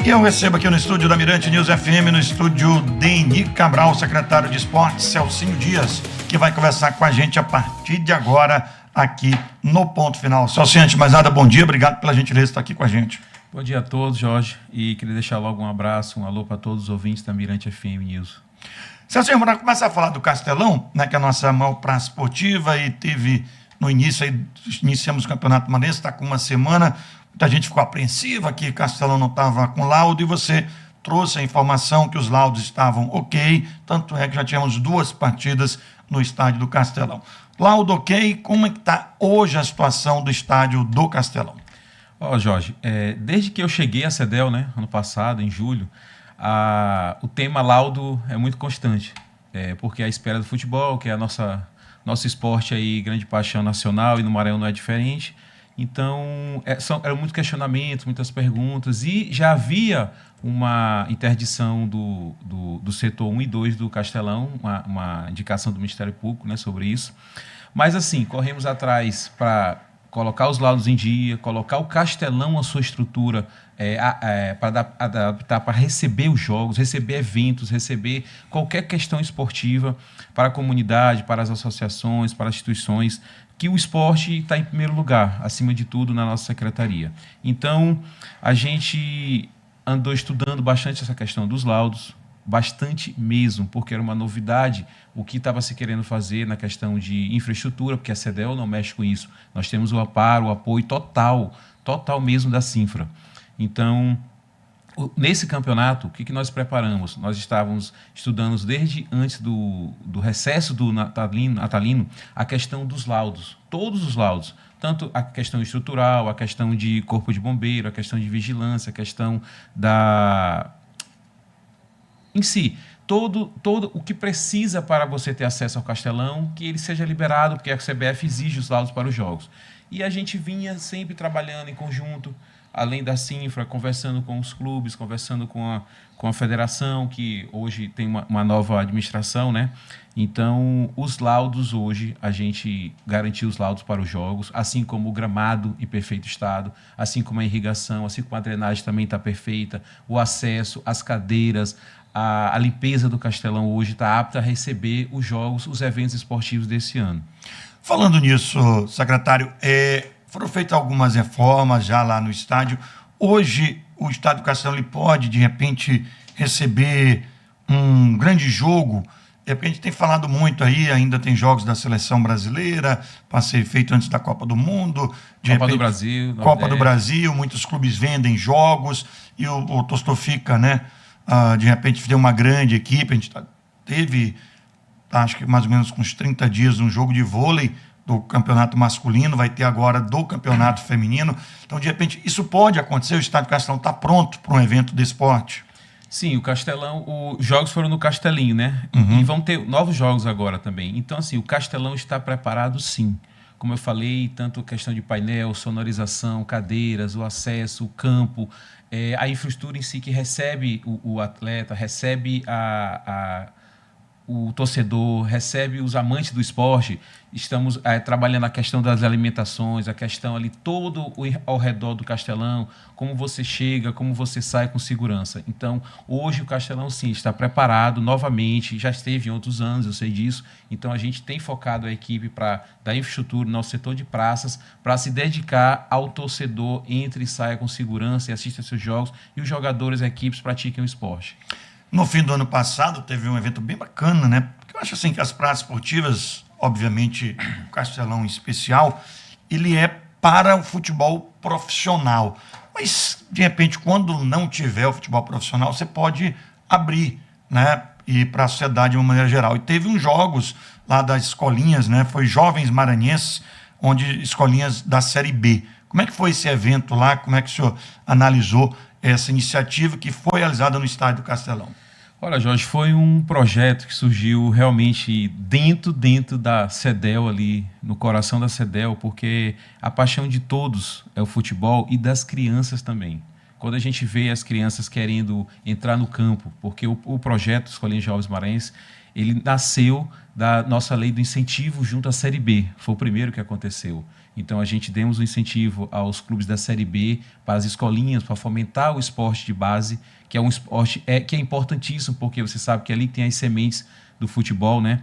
E eu recebo aqui no estúdio da Mirante News FM, no estúdio Deni Cabral, secretário de Esportes, Celcinho Dias, que vai conversar com a gente a partir de agora aqui no Ponto Final. Celcinho, antes de mais nada, bom dia, obrigado pela gentileza de estar aqui com a gente. Bom dia a todos, Jorge, e queria deixar logo um abraço, um alô para todos os ouvintes da Mirante FM News. Celcinho, vamos começar a falar do Castelão, né, que é a nossa maior praça esportiva e teve no início, aí, iniciamos o Campeonato Maranhense, está com uma semana. Muita gente ficou apreensiva que Castelão não estava com laudo e você trouxe a informação que os laudos estavam ok, tanto é que já tínhamos 2 partidas no estádio do Castelão. Laudo ok, como é que está hoje a situação do estádio do Castelão? Jorge, desde que eu cheguei à CEDEL, né, ano passado, em julho, o tema laudo é muito constante, porque a espera do futebol, que é nosso esporte aí, grande paixão nacional, e no Maranhão não é diferente. Então, eram muitos questionamentos, muitas perguntas, e já havia uma interdição do setor 1 e 2 do Castelão, uma indicação do Ministério Público, né, sobre isso. Mas, assim, corremos atrás para colocar os laudos em dia, colocar o Castelão, a sua estrutura, para adaptar, para receber os jogos, receber eventos, receber qualquer questão esportiva para a comunidade, para as associações, para as instituições, que o esporte está em primeiro lugar, acima de tudo, na nossa secretaria. Então, a gente andou estudando bastante essa questão dos laudos, bastante mesmo, porque era uma novidade o que estava se querendo fazer na questão de infraestrutura, porque a CEDEL não mexe com isso. Nós temos o amparo, o apoio total mesmo da Cinfra. Então, nesse campeonato, o que nós preparamos? Nós estávamos estudando desde antes do recesso do natalino a questão dos laudos, todos os laudos, tanto a questão estrutural, a questão de corpo de bombeiro, a questão de vigilância, a questão em si, todo o que precisa para você ter acesso ao Castelão, que ele seja liberado, porque a CBF exige os laudos para os jogos. E a gente vinha sempre trabalhando em conjunto, além da Cinfra, conversando com os clubes, conversando com a federação, que hoje tem uma nova administração, né? Então, os laudos hoje, a gente garantiu os laudos para os jogos, assim como o gramado em perfeito estado, assim como a irrigação, assim como a drenagem também está perfeita, o acesso, as cadeiras, a limpeza do Castelão hoje está apta a receber os jogos, os eventos esportivos desse ano. Falando nisso, secretário, foram feitas algumas reformas já lá no estádio. Hoje, o estádio do Castelão ele pode, de repente, receber um grande jogo. Porque a gente tem falado muito aí, ainda tem jogos da seleção brasileira, para ser feito antes da Copa do Mundo. Copa do Brasil. Copa do Brasil, muitos clubes vendem jogos e o torcedor fica, né? De repente, tem uma grande equipe. A gente teve, acho que mais ou menos com uns 30 dias, um jogo de vôlei do campeonato masculino, vai ter agora do campeonato feminino. Então, de repente, isso pode acontecer, o estádio Castelão está pronto para um evento de esporte? Sim, o Castelão, os jogos foram no Castelinho, né? Uhum. E vão ter novos jogos agora também. Então, assim, o Castelão está preparado, sim. Como eu falei, tanto a questão de painel, sonorização, cadeiras, o acesso, o campo, a infraestrutura em si que recebe o atleta, recebe o torcedor, recebe os amantes do esporte. Estamos trabalhando a questão das alimentações, a questão ali todo ao redor do Castelão, como você chega, como você sai com segurança. Então, hoje o Castelão, sim, está preparado novamente, já esteve em outros anos, eu sei disso. Então, a gente tem focado a equipe da infraestrutura, nosso setor de praças, para se dedicar ao torcedor, entre e saia com segurança e assista seus jogos, e os jogadores, as equipes pratiquem o esporte. No fim do ano passado, teve um evento bem bacana, né? Porque eu acho assim que as praças esportivas, obviamente, o Castelão em especial, ele é para o futebol profissional. Mas, de repente, quando não tiver o futebol profissional, você pode abrir, né? E para a sociedade de uma maneira geral. E teve uns jogos lá das escolinhas, né? Foi Jovens Maranhenses, onde escolinhas da Série B. Como é que foi esse evento lá? Como é que o senhor analisou essa iniciativa que foi realizada no estádio do Castelão? Olha, Jorge, foi um projeto que surgiu realmente dentro da CEDEL ali, no coração da CEDEL, porque a paixão de todos é o futebol e das crianças também. Quando a gente vê as crianças querendo entrar no campo, porque o projeto Escolinha Jovens Maranhenses, ele nasceu da nossa lei do incentivo junto à Série B. Foi o primeiro que aconteceu. Então, a gente demos um incentivo aos clubes da Série B, para as escolinhas, para fomentar o esporte de base, que é um esporte que é importantíssimo, porque você sabe que ali tem as sementes do futebol, né?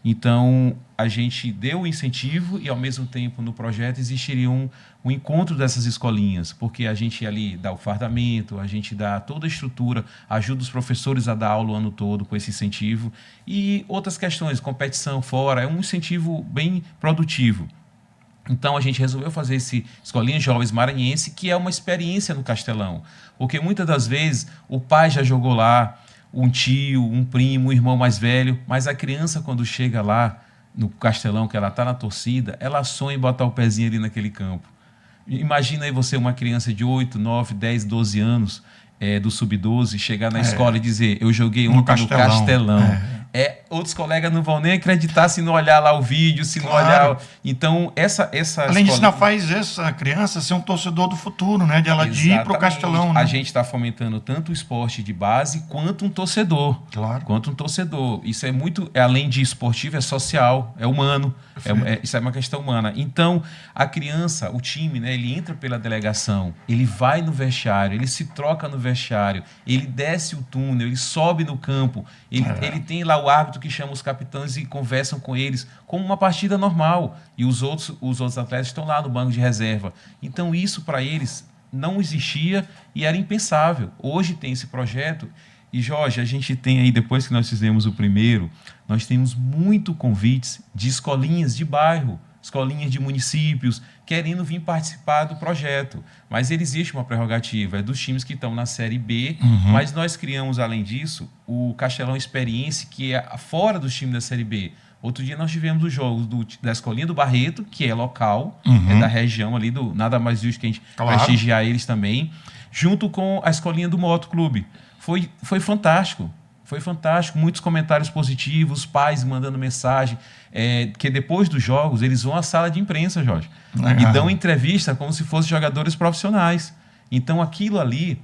Então, a gente deu o incentivo e, ao mesmo tempo, no projeto existiria um encontro dessas escolinhas, porque a gente ali dá o fardamento, a gente dá toda a estrutura, ajuda os professores a dar aula o ano todo com esse incentivo e outras questões, competição fora, é um incentivo bem produtivo. Então, a gente resolveu fazer esse Escolinha Jovens Maranhense, que é uma experiência no Castelão. Porque muitas das vezes o pai já jogou lá, um tio, um primo, um irmão mais velho, mas a criança, quando chega lá no Castelão, que ela está na torcida, ela sonha em botar o pezinho ali naquele campo. Imagina aí você, uma criança de 8, 9, 10, 12 anos, do Sub-12, chegar na escola e dizer, eu joguei ontem no Castelão. Outros colegas não vão nem acreditar se não olhar lá o vídeo, se não olhar... Então, essa além disso, não faz essa criança ser um torcedor do futuro, né? De ela ir para o Castelão. Né? A gente está fomentando tanto o esporte de base quanto um torcedor. Claro. Quanto um torcedor. Isso é muito... além de esportivo, é social, é humano. Isso é uma questão humana. Então, a criança, o time, né? Ele entra pela delegação, ele vai no vestiário, ele se troca no vestiário, ele desce o túnel, ele sobe no campo, ele tem lá o árbitro que chama os capitães e conversam com eles como uma partida normal. E os outros atletas estão lá no banco de reserva. Então, isso para eles não existia e era impensável. Hoje tem esse projeto. E, Jorge, a gente tem aí, depois que nós fizemos o primeiro, nós temos muito convites de escolinhas de bairro, escolinhas de municípios, querendo vir participar do projeto. Mas existe uma prerrogativa, é dos times que estão na Série B, mas nós criamos, além disso, o Castelão Experiência, que é fora dos times da Série B. Outro dia nós tivemos os jogos da Escolinha do Barreto, que é local, é da região ali, nada mais justo que a gente prestigiar eles também, junto com a Escolinha do Moto Clube. Foi fantástico. Foi fantástico, muitos comentários positivos, pais mandando mensagem, que depois dos jogos eles vão à sala de imprensa, Jorge, e dão entrevista como se fossem jogadores profissionais. Então, aquilo ali,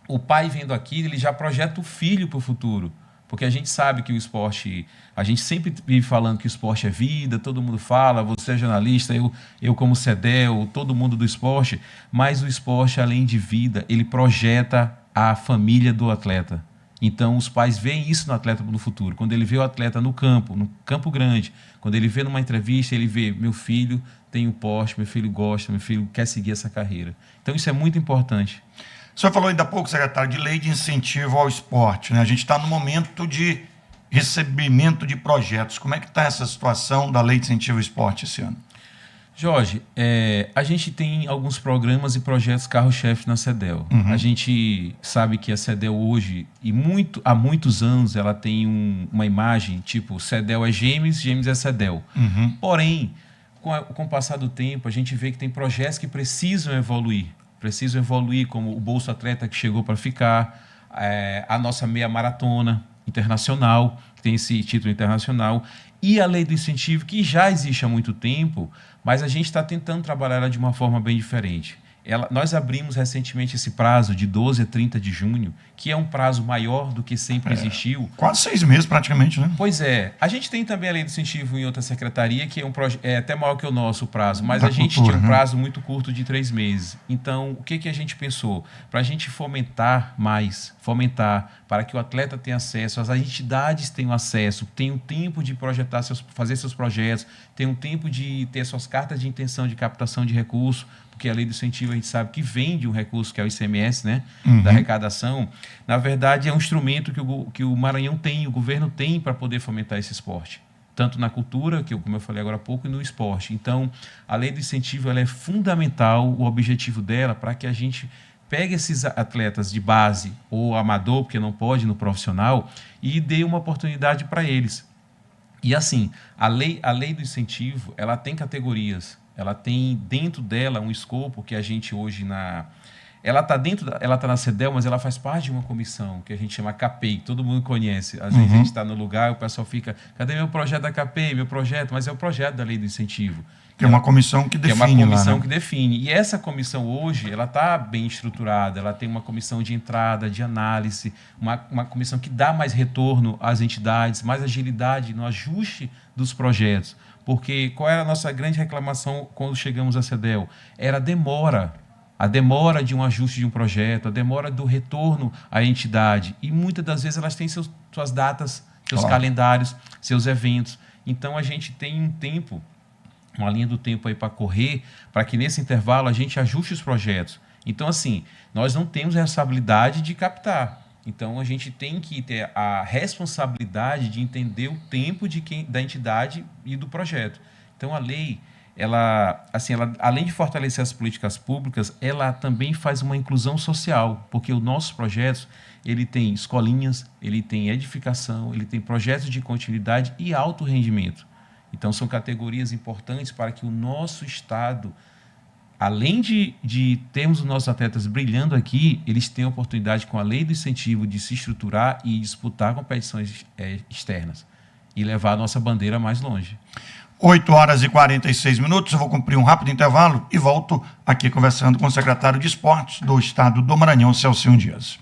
o pai vendo aquilo, ele já projeta o filho para o futuro. Porque a gente sabe que o esporte... A gente sempre vive falando que o esporte é vida, todo mundo fala, você é jornalista, eu como CEDEL, todo mundo do esporte, mas o esporte, além de vida, ele projeta a família do atleta. Então, os pais veem isso no atleta no futuro. Quando ele vê o atleta no campo grande, quando ele vê numa entrevista, ele vê, meu filho tem um porte, meu filho gosta, meu filho quer seguir essa carreira. Então, isso é muito importante. O senhor falou ainda há pouco, secretário, de lei de incentivo ao esporte, né? A gente está no momento de recebimento de projetos. Como é que está essa situação da lei de incentivo ao esporte esse ano? Jorge, a gente tem alguns programas e projetos carro-chefe na CEDEL. A gente sabe que a CEDEL hoje, há muitos anos, ela tem uma imagem tipo CEDEL é Gêmeos, Gêmeos é CEDEL. Porém, com o passar do tempo, a gente vê que tem projetos que precisam evoluir, como o Bolsa Atleta, que chegou para ficar, a nossa meia maratona internacional, que tem esse título internacional, e a lei do incentivo, que já existe há muito tempo, mas a gente está tentando trabalhar ela de uma forma bem diferente. Nós abrimos recentemente esse prazo de 12 a 30 de junho, que é um prazo maior do que sempre existiu. Quase 6 meses praticamente, né? Pois é. A gente tem também a lei do incentivo em outra secretaria, que é até maior que o nosso prazo, mas a gente tinha um prazo muito curto de 3 meses. Então, o que a gente pensou? Para a gente fomentar para que o atleta tenha acesso, as entidades tenham acesso, tenham tempo de fazer seus projetos, tenham tempo de ter suas cartas de intenção de captação de recursos, porque a lei do incentivo a gente sabe que vem de um recurso que é o ICMS, né, da arrecadação. Na verdade, é um instrumento que o Maranhão tem, o governo tem para poder fomentar esse esporte, tanto na cultura, como eu falei agora há pouco, e no esporte. Então, a lei do incentivo ela é fundamental, o objetivo dela, para que a gente pegue esses atletas de base ou amador, porque não pode no profissional, e dê uma oportunidade para eles. E assim, a lei do incentivo, ela tem categorias. Ela tem dentro dela um escopo que a gente hoje ela está na CEDEL, mas ela faz parte de uma comissão que a gente chama CAPEI, que todo mundo conhece. Às vezes a gente está no lugar e o pessoal fica, cadê meu projeto da CAPEI, meu projeto? Mas é o projeto da lei do incentivo. Que é uma comissão que define. Que é uma comissão lá, né? que define. E essa comissão hoje, ela está bem estruturada, ela tem uma comissão de entrada, de análise, uma comissão que dá mais retorno às entidades, mais agilidade no ajuste dos projetos. Porque qual era a nossa grande reclamação quando chegamos à CEDEL? Era a demora de um ajuste de um projeto, a demora do retorno à entidade. E muitas das vezes elas têm suas datas, seus calendários, seus eventos. Então a gente tem um tempo, uma linha do tempo aí para correr, para que nesse intervalo a gente ajuste os projetos. Então, assim, nós não temos a responsabilidade de captar. Então, a gente tem que ter a responsabilidade de entender o tempo da entidade e do projeto. Então, a lei, ela, além de fortalecer as políticas públicas, ela também faz uma inclusão social, porque os nossos projetos, ele tem escolinhas, ele tem edificação, ele tem projetos de continuidade e alto rendimento. Então, são categorias importantes para que o nosso Estado, além de termos os nossos atletas brilhando aqui, eles tenham a oportunidade, com a lei do incentivo, de se estruturar e disputar competições externas e levar a nossa bandeira mais longe. 8h46. Eu vou cumprir um rápido intervalo e volto aqui conversando com o secretário de Esportes do Estado do Maranhão, Celcinho Dias.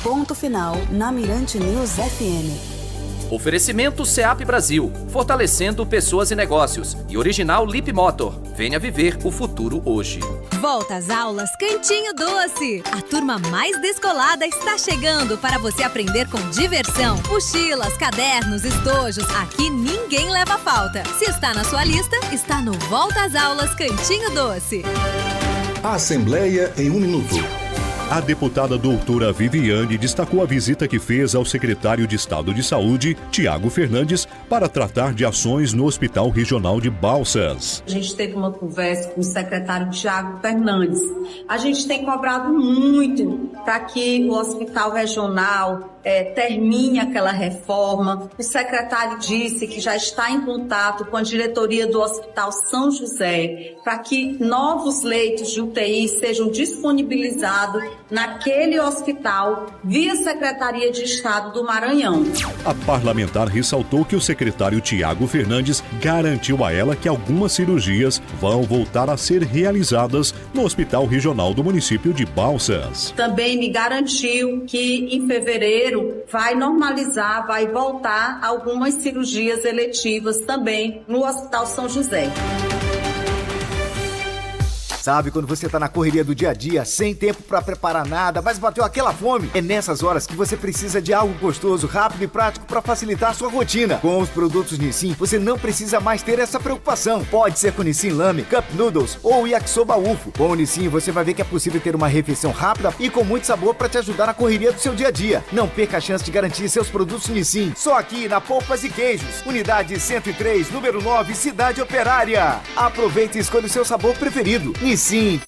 Ponto final na Mirante News FM. Oferecimento SEAP Brasil, fortalecendo pessoas e negócios. E Original Lip Motor, venha viver o futuro hoje. Volta às aulas Cantinho Doce. A turma mais descolada está chegando para você aprender com diversão. Mochilas, cadernos, estojos, aqui ninguém leva falta. Se está na sua lista, está no Volta às aulas Cantinho Doce. Assembleia em 1 minuto. A deputada doutora Viviane destacou a visita que fez ao secretário de Estado de Saúde, Tiago Fernandes, para tratar de ações no Hospital Regional de Balsas. A gente teve uma conversa com o secretário Tiago Fernandes. A gente tem cobrado muito para que o Hospital Regional termine aquela reforma. O secretário disse que já está em contato com a diretoria do Hospital São José para que novos leitos de UTI sejam disponibilizados naquele hospital via Secretaria de Estado do Maranhão. A parlamentar ressaltou que o secretário Tiago Fernandes garantiu a ela que algumas cirurgias vão voltar a ser realizadas no Hospital Regional do município de Balsas. Também me garantiu que em fevereiro vai normalizar, vai voltar algumas cirurgias eletivas também no Hospital São José. Sabe quando você tá na correria do dia a dia, sem tempo pra preparar nada, mas bateu aquela fome? É nessas horas que você precisa de algo gostoso, rápido e prático pra facilitar a sua rotina. Com os produtos Nissin, você não precisa mais ter essa preocupação. Pode ser com Nissin Lame, Cup Noodles ou Yakisoba UFO. Com o Nissin, você vai ver que é possível ter uma refeição rápida e com muito sabor pra te ajudar na correria do seu dia a dia. Não perca a chance de garantir seus produtos Nissin. Só aqui na Polpas e Queijos. Unidade 103, número 9, Cidade Operária. Aproveite e escolha o seu sabor preferido. Sim.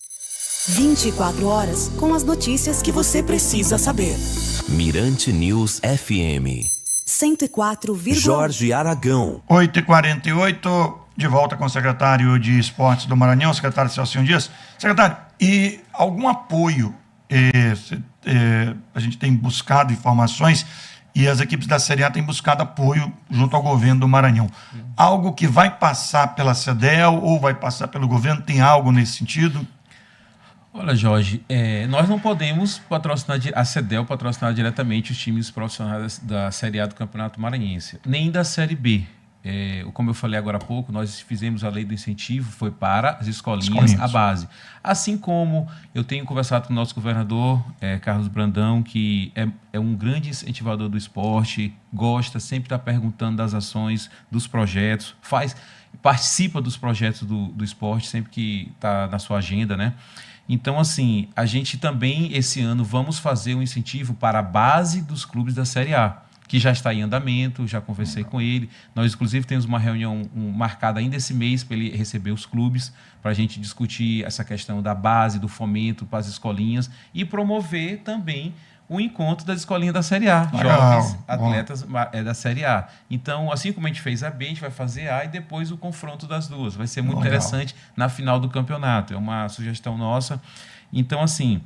24 horas com as notícias que você precisa saber. Mirante News FM. 104,1. Jorge Aragão. 8h48, de volta com o secretário de Esportes do Maranhão, secretário Celcinho Dias. Secretário, e algum apoio? A gente tem buscado informações e as equipes da Série A têm buscado apoio junto ao governo do Maranhão. Algo que vai passar pela CEDEL ou vai passar pelo governo? Tem algo nesse sentido? Olha, Jorge, nós não podemos patrocinar, a CEDEL patrocinar diretamente os times profissionais da Série A do Campeonato Maranhense, nem da Série B. Como eu falei agora há pouco, nós fizemos a lei do incentivo, foi para as escolinhas, a base. Assim como eu tenho conversado com o nosso governador, Carlos Brandão, que é um grande incentivador do esporte, gosta, sempre está perguntando das ações, dos projetos, participa dos projetos do esporte, sempre que está na sua agenda, né? Então, assim, a gente também, esse ano, vamos fazer um incentivo para a base dos clubes da Série A, que já está em andamento, já conversei com ele. Nós, inclusive, temos uma reunião marcada ainda esse mês para ele receber os clubes, para a gente discutir essa questão da base, do fomento para as escolinhas e promover também o encontro das escolinhas da Série A, jovens atletas da Série A. Então, assim como a gente fez a B, a gente vai fazer A e depois o confronto das duas. Vai ser muito interessante na final do campeonato. É uma sugestão nossa. Então, assim,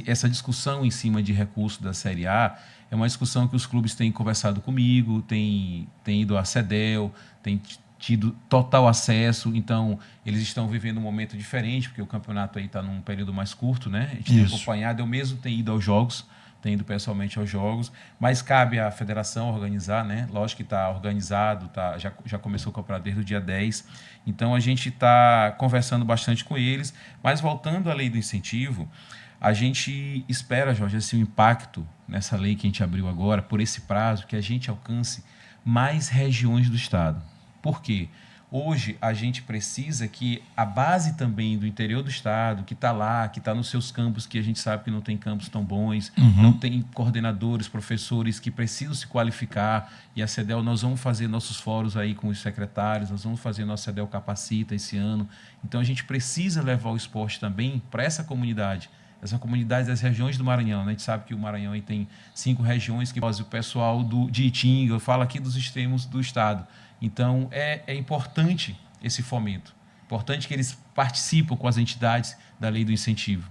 essa discussão em cima de recursos da Série A é uma discussão que os clubes têm conversado comigo, têm ido à CEDEL, têm tido total acesso, então eles estão vivendo um momento diferente, porque o campeonato aí está num período mais curto, né? A gente tem acompanhado, eu mesmo tenho ido aos jogos, tenho ido pessoalmente aos jogos, mas cabe à federação organizar, né? Lógico que está organizado, já começou o campeonato desde o dia 10, então a gente está conversando bastante com eles, mas voltando à lei do incentivo, a gente espera, Jorge, assim, o impacto nessa lei que a gente abriu agora, por esse prazo, que a gente alcance mais regiões do estado. Por quê? Hoje a gente precisa que a base também do interior do estado, que está lá, que está nos seus campos, que a gente sabe que não tem campos tão bons, não tem coordenadores, professores que precisam se qualificar, e a CEDEL, nós vamos fazer nossos fóruns aí com os secretários, nós vamos fazer nosso CEDEL Capacita esse ano. Então a gente precisa levar o esporte também para essa comunidade das regiões do Maranhão, né? A gente sabe que o Maranhão aí tem 5 regiões, que o pessoal de Itinga, eu falo aqui dos extremos do estado. Então, é importante esse fomento, importante que eles participem com as entidades da lei do incentivo.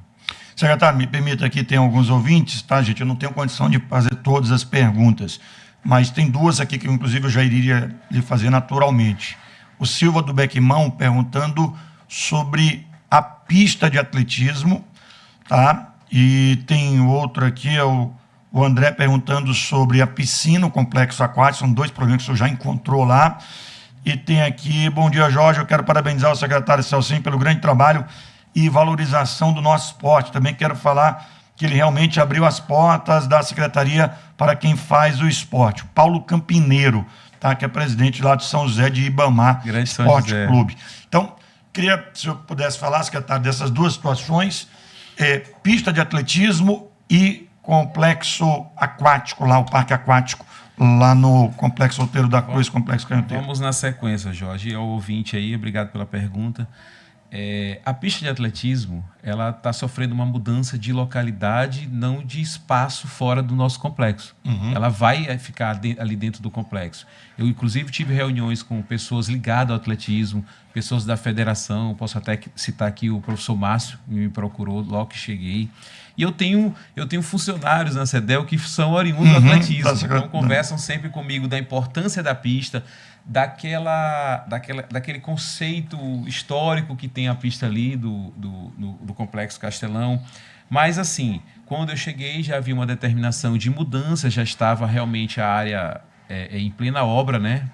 Secretário, me permita aqui, tem alguns ouvintes, tá, gente? Eu não tenho condição de fazer todas as perguntas, mas tem 2 aqui que, inclusive, eu já iria lhe fazer naturalmente. O Silva do Bequimão perguntando sobre a pista de atletismo, tá? E tem outro aqui, o André perguntando sobre a piscina, o complexo aquático, são 2 problemas que o senhor já encontrou lá. E tem aqui, bom dia, Jorge, eu quero parabenizar o secretário Celcinho pelo grande trabalho e valorização do nosso esporte. Também quero falar que ele realmente abriu as portas da secretaria para quem faz o esporte. O Paulo Campineiro, tá? Que é presidente lá de São José de Ibamar, Esporte Clube. Então, queria, se eu pudesse falar, secretário, dessas 2 situações, pista de atletismo e complexo aquático, lá o parque aquático, lá no Complexo Outeiro da Cruz, Complexo Canhoteiro. Vamos na sequência, Jorge. Ao ouvinte aí, obrigado pela pergunta. A pista de atletismo, ela está sofrendo uma mudança de localidade, não de espaço fora do nosso complexo. Ela vai ficar ali dentro do complexo. Eu, inclusive, tive reuniões com pessoas ligadas ao atletismo, pessoas da federação, posso até citar aqui o professor Márcio, que me procurou logo que cheguei. E eu tenho funcionários na CEDEL que são oriundos do atletismo, então conversam sempre comigo da importância da pista, daquele conceito histórico que tem a pista ali do Complexo Castelão. Mas, assim, quando eu cheguei, já havia uma determinação de mudança, já estava realmente a área em plena obra, né?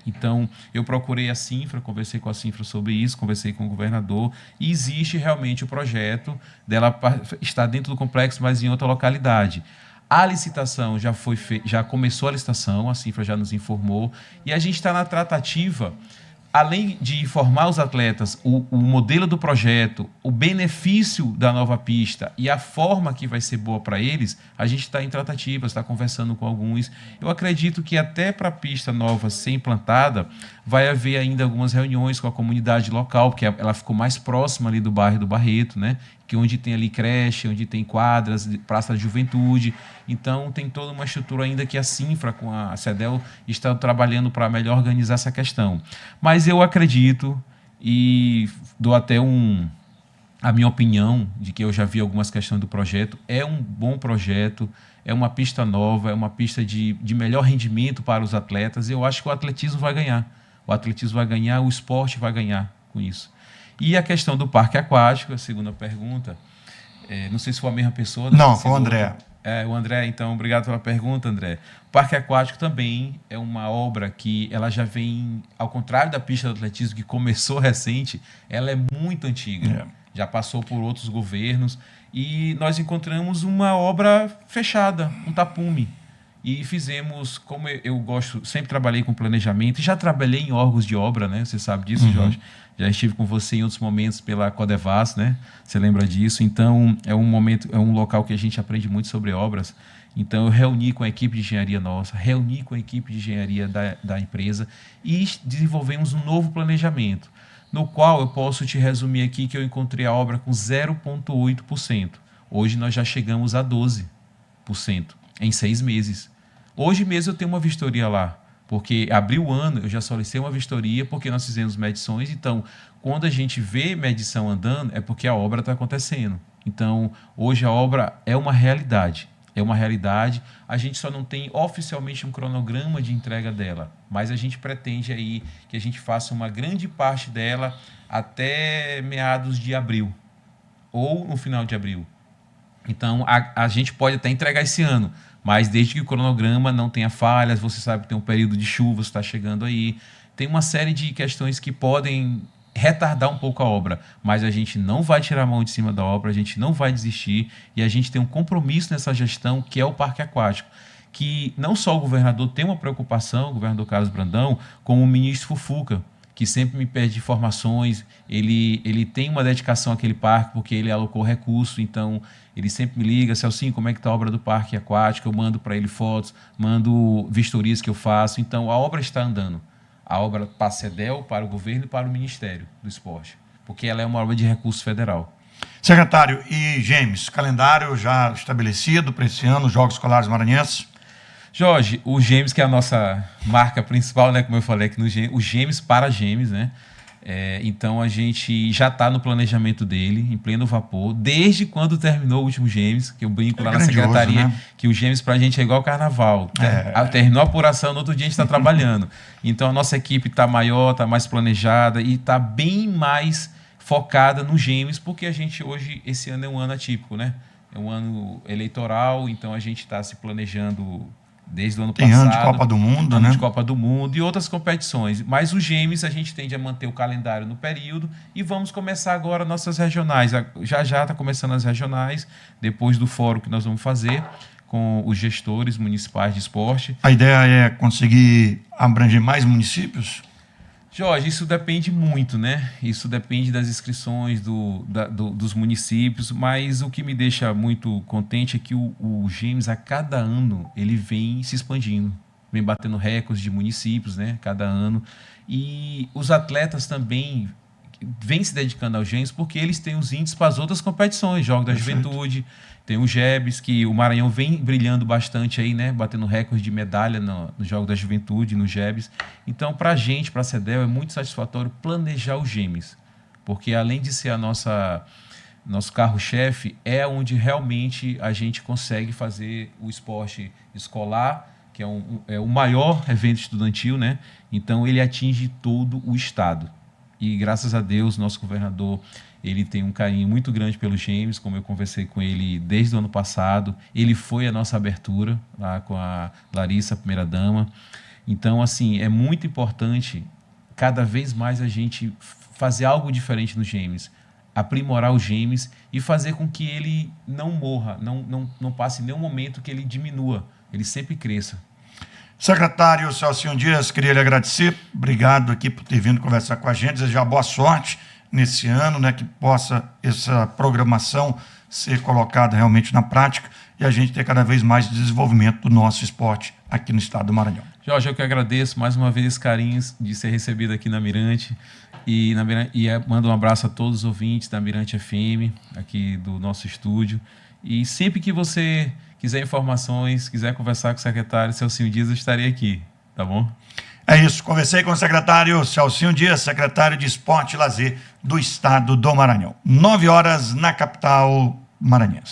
Então, eu procurei a Sinfra, conversei com a Sinfra sobre isso, conversei com o governador, e existe realmente o projeto dela estar dentro do complexo, mas em outra localidade. A licitação já começou a licitação, a Sinfra já nos informou, e a gente está na tratativa, além de informar os atletas o modelo do projeto, o benefício da nova pista e a forma que vai ser boa para eles, a gente está em tratativas, está conversando com alguns. Eu acredito que até para a pista nova ser implantada, vai haver ainda algumas reuniões com a comunidade local, porque ela ficou mais próxima ali do bairro do Barreto, né? Que onde tem ali creche, onde tem quadras, praça de juventude. Então, tem toda uma estrutura ainda que a Sinfra, com a CEDEL, está trabalhando para melhor organizar essa questão. Mas eu acredito, e dou até a minha opinião, de que eu já vi algumas questões do projeto, é um bom projeto, é uma pista nova, é uma pista de melhor rendimento para os atletas. Eu acho que o atletismo vai ganhar. O atletismo vai ganhar, o esporte vai ganhar com isso. E a questão do parque aquático, a segunda pergunta, não sei se foi a mesma pessoa. Não, foi o André. O André, então, obrigado pela pergunta, André. O parque aquático também é uma obra que ela já vem, ao contrário da pista do atletismo, que começou recente, ela é muito antiga. Já passou por outros governos, e nós encontramos uma obra fechada, um tapume. E fizemos, como eu gosto, sempre trabalhei com planejamento, já trabalhei em órgãos de obra, né? Você sabe disso, Jorge. Já estive com você em outros momentos pela Codevas, né? Você lembra disso? Então, é um local que a gente aprende muito sobre obras. Então, eu reuni com a equipe de engenharia nossa, reuni com a equipe de engenharia da empresa e desenvolvemos um novo planejamento, no qual eu posso te resumir aqui que eu encontrei a obra com 0,8%. Hoje nós já chegamos a 12% em 6 meses. Hoje mesmo eu tenho uma vistoria lá, porque abriu o ano, eu já solicitei uma vistoria, porque nós fizemos medições. Então, quando a gente vê medição andando, é porque a obra está acontecendo. Então, hoje a obra é uma realidade. é uma realidade. A gente só não tem oficialmente um cronograma de entrega dela, mas a gente pretende aí que a gente faça uma grande parte dela até meados de abril ou no final de abril. Então, a gente pode até entregar esse ano, mas desde que o cronograma não tenha falhas, você sabe que tem um período de chuvas, está chegando aí, tem uma série de questões que podem retardar um pouco a obra, mas a gente não vai tirar a mão de cima da obra, a gente não vai desistir e a gente tem um compromisso nessa gestão que é o parque aquático, que não só o governador tem uma preocupação, o governador Carlos Brandão, como o ministro Fufuca, que sempre me pede informações, ele tem uma dedicação àquele parque porque ele alocou recurso, então ele sempre me liga, Celcinho, como é que está a obra do parque aquático, eu mando para ele fotos, mando vistorias que eu faço, então a obra está andando. A obra para a CEDEL, para o governo e para o Ministério do Esporte, porque ela é uma obra de recurso federal. Secretário, e Gêmeos, calendário já estabelecido para esse ano, os Jogos Escolares Maranhenses? Jorge, o Gêmeos, que é a nossa marca principal, né, como eu falei aqui no Gêmeos, o Gêmeos para Gêmeos, né? Então a gente já está no planejamento dele, em pleno vapor, desde quando terminou o último Gêmeos, que eu brinco lá na secretaria, né? Que o Gêmeos para a gente é igual ao carnaval. Terminou a apuração, no outro dia a gente está trabalhando. Então a nossa equipe está maior, está mais planejada e está bem mais focada no Gêmeos, porque a gente hoje, esse ano é um ano atípico, né? É um ano eleitoral, então a gente está se planejando desde o ano passado. Tem ano de Copa do Mundo, né? De Copa do Mundo e outras competições. Mas os Gêmeos a gente tende a manter o calendário no período e vamos começar agora nossas regionais. Já está começando as regionais, depois do fórum que nós vamos fazer com os gestores municipais de esporte. A ideia é conseguir abranger mais municípios? Jorge, isso depende muito, né? Isso depende das inscrições dos municípios, mas o que me deixa muito contente é que o Gêmeos, a cada ano, ele vem se expandindo, vem batendo recordes de municípios, né? Cada ano. E os atletas também vêm se dedicando ao Gêmeos porque eles têm os índices para as outras competições, Jogos da Juventude, tem o GEBs, que o Maranhão vem brilhando bastante aí, né? Batendo recorde de medalha no Jogo da Juventude, no GEBs. Então, para a gente, para a CEDEL, é muito satisfatório planejar os Gêmeos, porque além de ser nosso carro-chefe, é onde realmente a gente consegue fazer o esporte escolar, que é o maior evento estudantil, né? Então, ele atinge todo o estado. E, graças a Deus, nosso governador, ele tem um carinho muito grande pelos Gêmeos, como eu conversei com ele desde o ano passado. Ele foi a nossa abertura lá com a Larissa, a primeira-dama. Então, assim, é muito importante cada vez mais a gente fazer algo diferente nos Gêmeos, aprimorar os Gêmeos e fazer com que ele não morra, não passe nenhum momento que ele diminua, ele sempre cresça. Secretário Celcinho Dias, queria lhe agradecer. Obrigado aqui por ter vindo conversar com a gente. Desejar boa sorte nesse ano, né, que possa essa programação ser colocada realmente na prática e a gente ter cada vez mais desenvolvimento do nosso esporte aqui no estado do Maranhão. Jorge, eu que agradeço mais uma vez esse carinho de ser recebido aqui na Mirante e mando um abraço a todos os ouvintes da Mirante FM, aqui do nosso estúdio. E sempre que você quiser informações, quiser conversar com o secretário Celcinho Dias, eu estarei aqui, tá bom? É isso, conversei com o secretário Celcinho Dias, secretário de Esporte e Lazer do estado do Maranhão. 9 horas na capital maranhense.